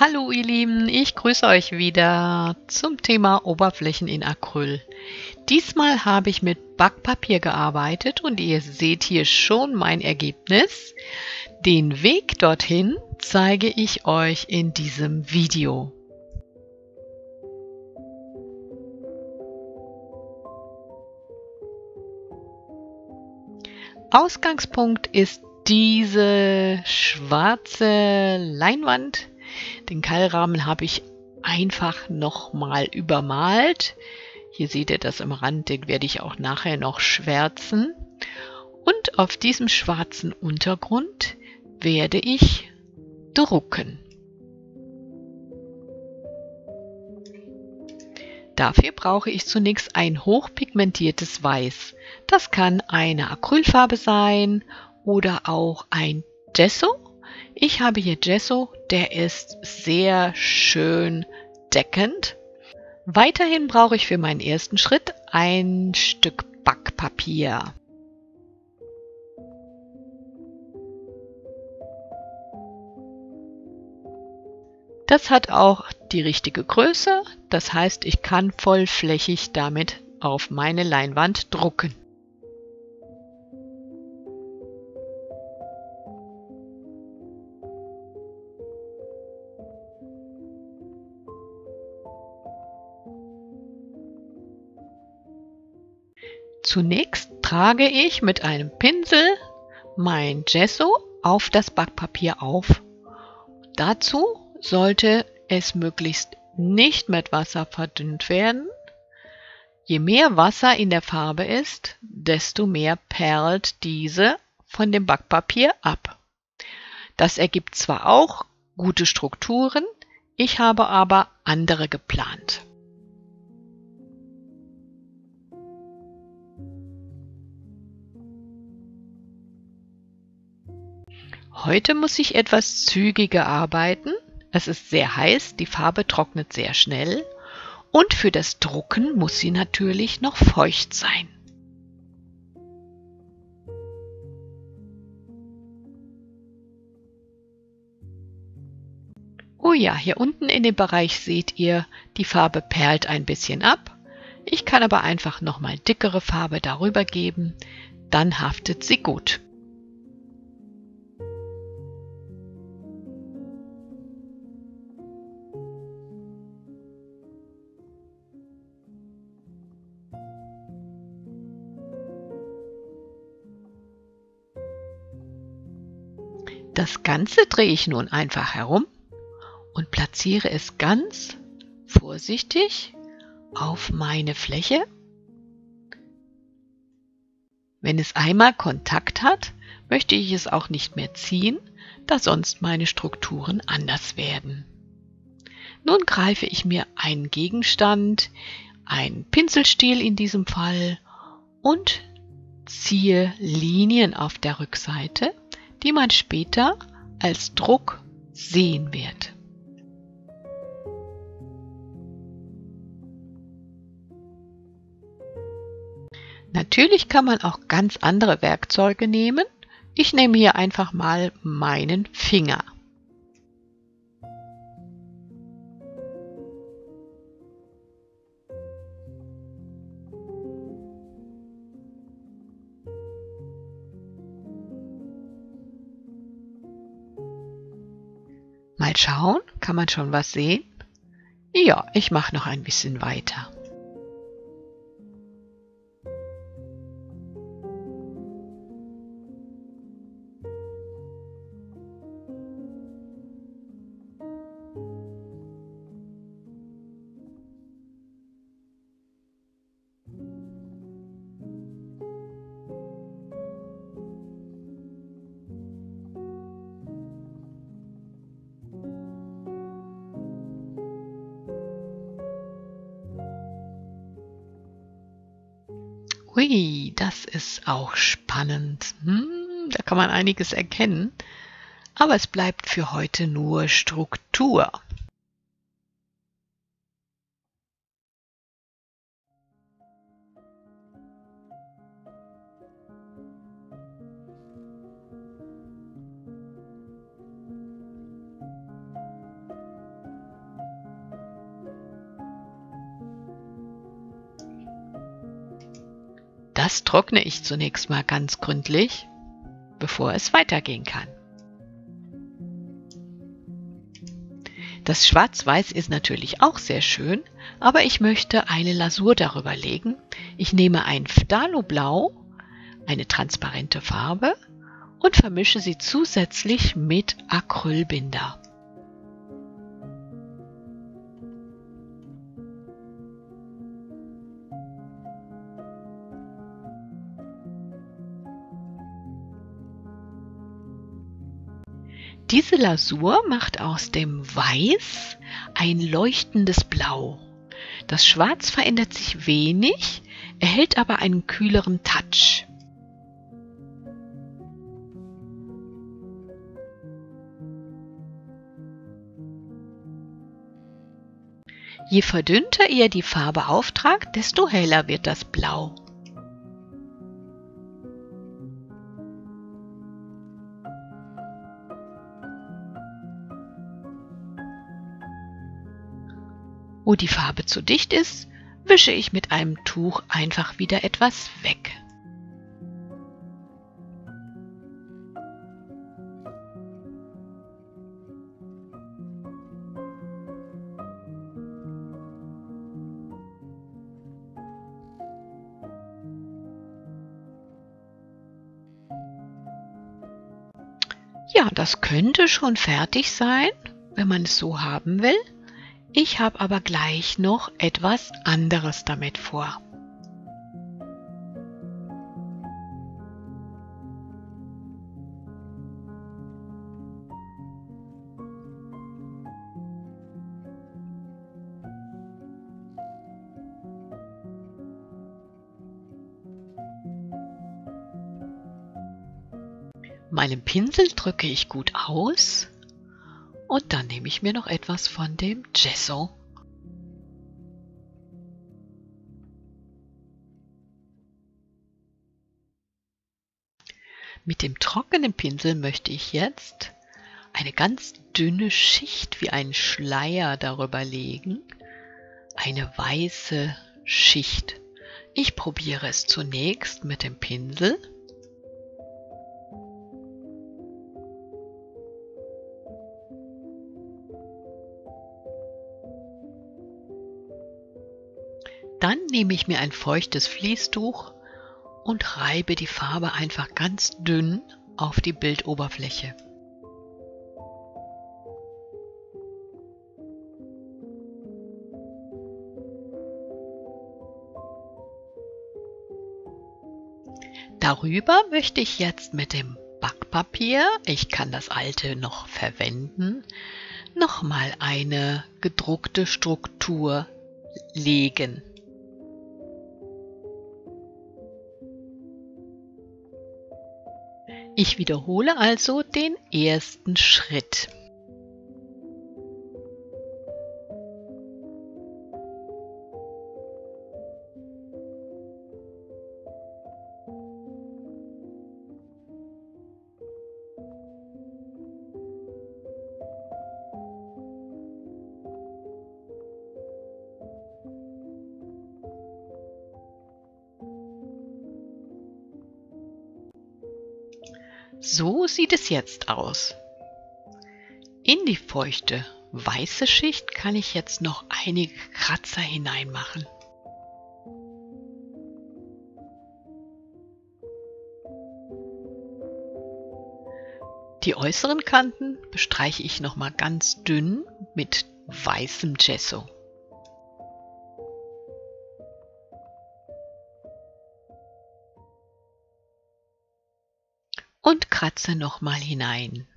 Hallo ihr Lieben, ich grüße euch wieder zum Thema Oberflächen in Acryl. Diesmal habe ich mit Backpapier gearbeitet und ihr seht hier schon mein Ergebnis. Den Weg dorthin zeige ich euch in diesem Video. Ausgangspunkt ist diese schwarze Leinwand. Den Keilrahmen habe ich einfach nochmal übermalt. Hier seht ihr das am Rand, den werde ich auch nachher noch schwärzen. Und auf diesem schwarzen Untergrund werde ich drucken. Dafür brauche ich zunächst ein hochpigmentiertes Weiß. Das kann eine Acrylfarbe sein oder auch ein Gesso. Ich habe hier Gesso, der ist sehr schön deckend. Weiterhin brauche ich für meinen ersten Schritt ein Stück Backpapier. Das hat auch die richtige Größe, das heißt, ich kann vollflächig damit auf meine Leinwand drucken. Zunächst trage ich mit einem Pinsel mein Gesso auf das Backpapier auf. Dazu sollte es möglichst nicht mit Wasser verdünnt werden. Je mehr Wasser in der Farbe ist, desto mehr perlt diese von dem Backpapier ab. Das ergibt zwar auch gute Strukturen, ich habe aber andere geplant. Heute muss ich etwas zügiger arbeiten. Es ist sehr heiß, die Farbe trocknet sehr schnell und für das Drucken muss sie natürlich noch feucht sein. Oh ja, hier unten in dem Bereich seht ihr, die Farbe perlt ein bisschen ab. Ich kann aber einfach nochmal dickere Farbe darüber geben, dann haftet sie gut. Das Ganze drehe ich nun einfach herum und platziere es ganz vorsichtig auf meine Fläche. Wenn es einmal Kontakt hat, möchte ich es auch nicht mehr ziehen, da sonst meine Strukturen anders werden. Nun greife ich mir einen Gegenstand, einen Pinselstiel in diesem Fall, und ziehe Linien auf der Rückseite, die man später als Druck sehen wird. Natürlich kann man auch ganz andere Werkzeuge nehmen. Ich nehme hier einfach mal meinen Finger. Mal schauen, kann man schon was sehen? Ja, ich mache noch ein bisschen weiter. Ui, das ist auch spannend. Da kann man einiges erkennen, aber es bleibt für heute nur Struktur. Das trockne ich zunächst mal ganz gründlich, bevor es weitergehen kann. Das Schwarz-Weiß ist natürlich auch sehr schön, aber ich möchte eine Lasur darüber legen. Ich nehme ein Phthalo-Blau, eine transparente Farbe, und vermische sie zusätzlich mit Acrylbinder. Diese Lasur macht aus dem Weiß ein leuchtendes Blau. Das Schwarz verändert sich wenig, erhält aber einen kühleren Touch. Je verdünnter ihr die Farbe auftragt, desto heller wird das Blau. Wo die Farbe zu dicht ist, wische ich mit einem Tuch einfach wieder etwas weg. Ja, das könnte schon fertig sein, wenn man es so haben will. Ich habe aber gleich noch etwas anderes damit vor. Meinen Pinsel drücke ich gut aus und dann nehme ich mir noch etwas von dem Gesso. Mit dem trockenen Pinsel möchte ich jetzt eine ganz dünne Schicht wie einen Schleier darüber legen, eine weiße Schicht. Ich probiere es zunächst mit dem Pinsel. Dann nehme ich mir ein feuchtes Fließtuch und reibe die Farbe einfach ganz dünn auf die Bildoberfläche. Darüber möchte ich jetzt mit dem Backpapier, ich kann das alte noch verwenden, nochmal eine gedruckte Struktur legen. Ich wiederhole also den ersten Schritt. So sieht es jetzt aus. In die feuchte weiße Schicht kann ich jetzt noch einige Kratzer hineinmachen. Die äußeren Kanten bestreiche ich noch mal ganz dünn mit weißem Gesso. Und kratze nochmal hinein.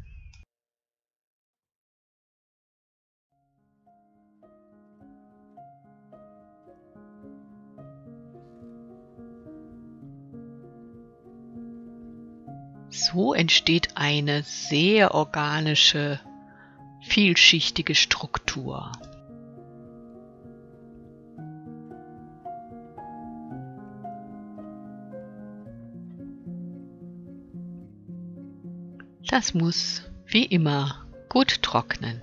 So entsteht eine sehr organische, vielschichtige Struktur. Das muss, wie immer, gut trocknen.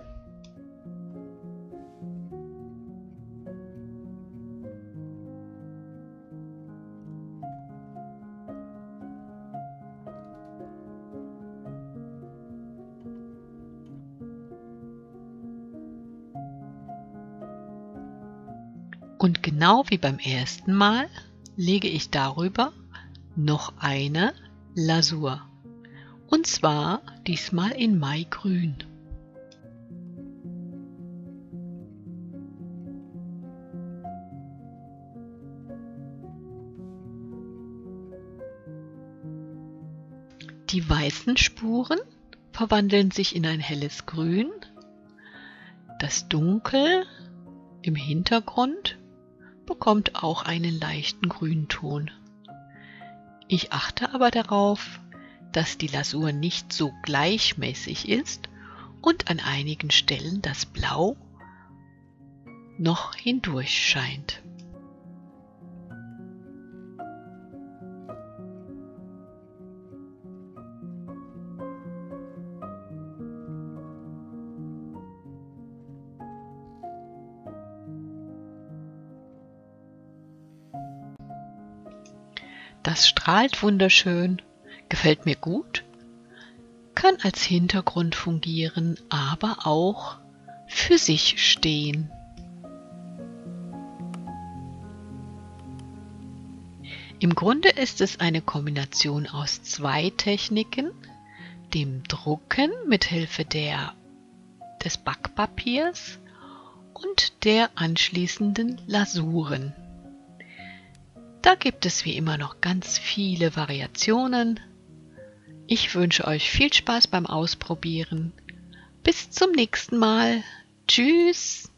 Und genau wie beim ersten Mal lege ich darüber noch eine Lasur. Und zwar diesmal in Maigrün. Die weißen Spuren verwandeln sich in ein helles Grün. Das Dunkel im Hintergrund bekommt auch einen leichten Grünton. Ich achte aber darauf, dass die Lasur nicht so gleichmäßig ist und an einigen Stellen das Blau noch hindurch scheint. Das strahlt wunderschön, gefällt mir gut, kann als Hintergrund fungieren, aber auch für sich stehen. Im Grunde ist es eine Kombination aus zwei Techniken, dem Drucken mit Hilfe des Backpapiers und der anschließenden Lasuren. Da gibt es wie immer noch ganz viele Variationen. Ich wünsche euch viel Spaß beim Ausprobieren. Bis zum nächsten Mal. Tschüss!